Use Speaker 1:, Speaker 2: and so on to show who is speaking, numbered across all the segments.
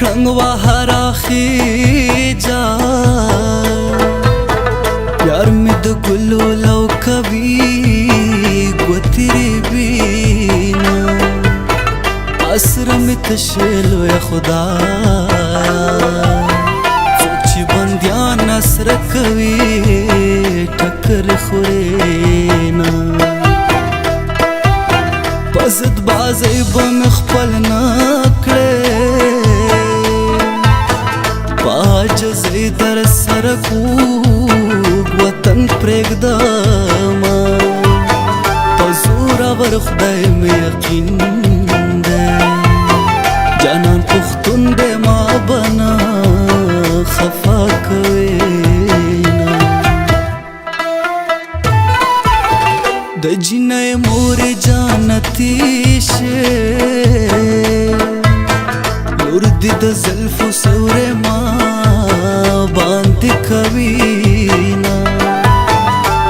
Speaker 1: کړنګ وهرا خېجا یار مې د ګلو لو کوي ګوتري بینا اسر مې تشلو یا خدا سوچ بندیان اسر کوي ټکر خورينا پزد بازي بم خپل نکړې باج زې در سر کو وطن پرېږدم پزور ور خدای مې یقین ده جانان پختون دې ما بنا خفا کوي د جنې مور جانتی شه لور دې د زلفو سوره ما باندې کوینا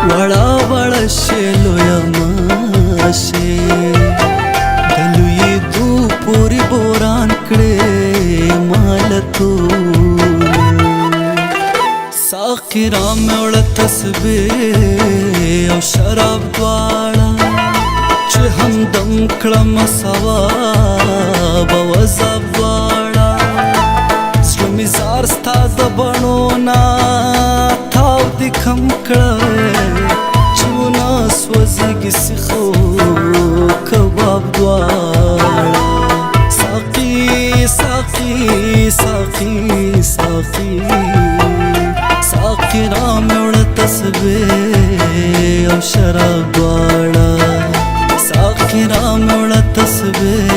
Speaker 1: وړا وړا شلو یماشه دلوی دو پوری بوران کړه مالتو ساقی رام وړ تسبیح او شراب دواړه چې هم دم کړم ثواب او عذاب دواړه زړه مې زار ستا د بڼو نه تاو دې کم کړه چې ونه سوځېږي سیخو کباب دواړه ساقي ساقي ساقي ساقي ساقي رام وړ تسبیح او شراب دواړه ساقي رام وړ تسبیح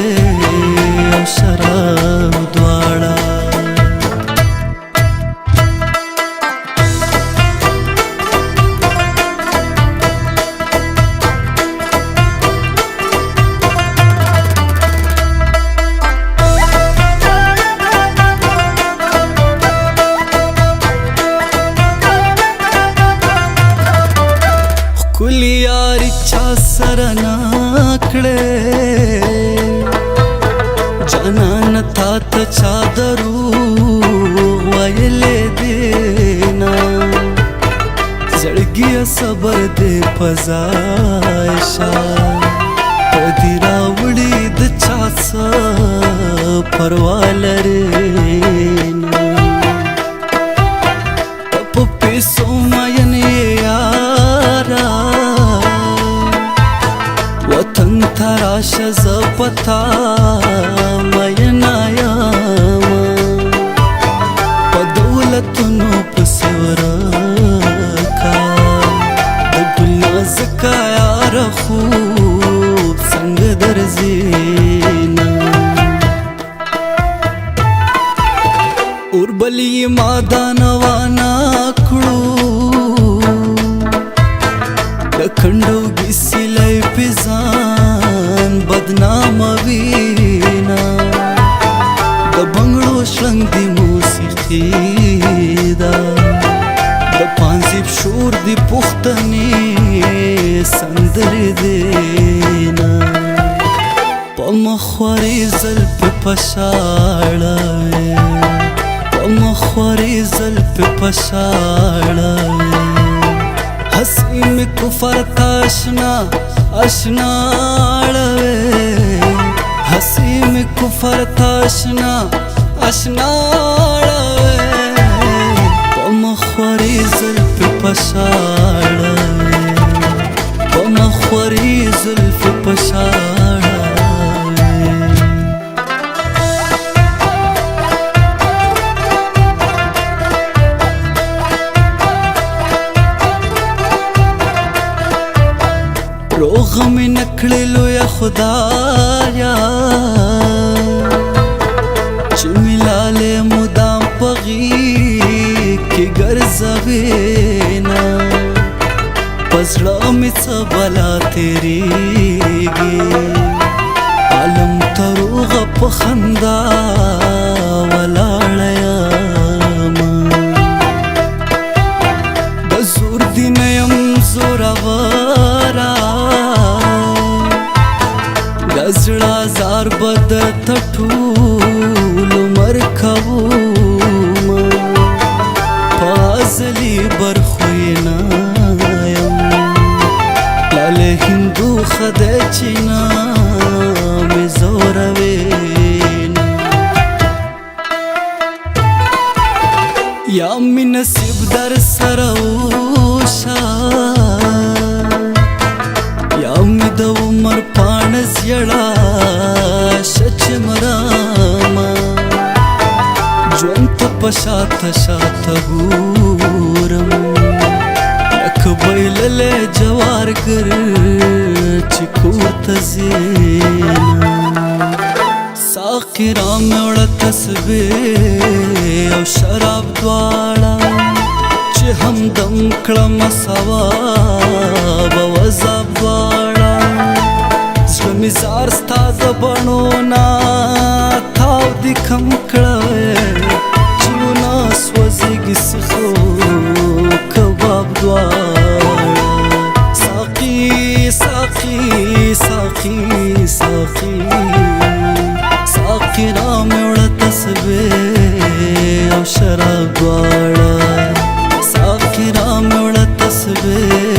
Speaker 1: او شراب دواړه کلی یاری چا سره نکړې جانان تا ته چا دروغ ویلې دینا زړګي صبر دې پزایشا پدې راوړې د چا څه پروا لرې په پیسو مین یارا وطن تراش زپتا مينا ياما پدولتونو پسورکا دګل زکا یار خوب څنګه درځینا اور بلی مادان وانا کړو لکندو گیسیلای پیزان بدنام وینا د بنگړو شلنګ دی موسیقي دا د پانزیب شور دی پختنی سندر دینا پمخوري زلف پشاړه پمخوري زلف پشاړه हसी में कुफर था अशना अशना अड़वे हसी में कुफर था अशना अशना अड़वे पमखवरी जुल्फ पशाड़वे पमखवरी जुल्फ पशाड़वे روغ مې نکړلو یا خدایا چې ملاله مدام پغي کې ګرځوینا پزړه مې څه بلا تیریږي عالم تروغ په خندا ولاړیا د زور دین يم زورورا गजड़ा जार बद तठूल मरखा خدای چینا می زوروین یا می نصیب در سروشا یا می د عمر پانس یړا شچ مراما ژوند ته په شاته شاته ګورم لکه بیللی جوارګر چې کور ته ځینه ساقي رامې وړه تسبې او شراب دواړه چې همدم کړم ثواب او عذاب دواړه زړه مې زار ستا د بڼو نه تاو دې کم کړی چې ونه سوځېږي سیخو کباب دواړه ساقي ساقي ساقي ساقي ساقي رامې وړه تسبې او شراب دواړه ساقي رامې وړه تسبې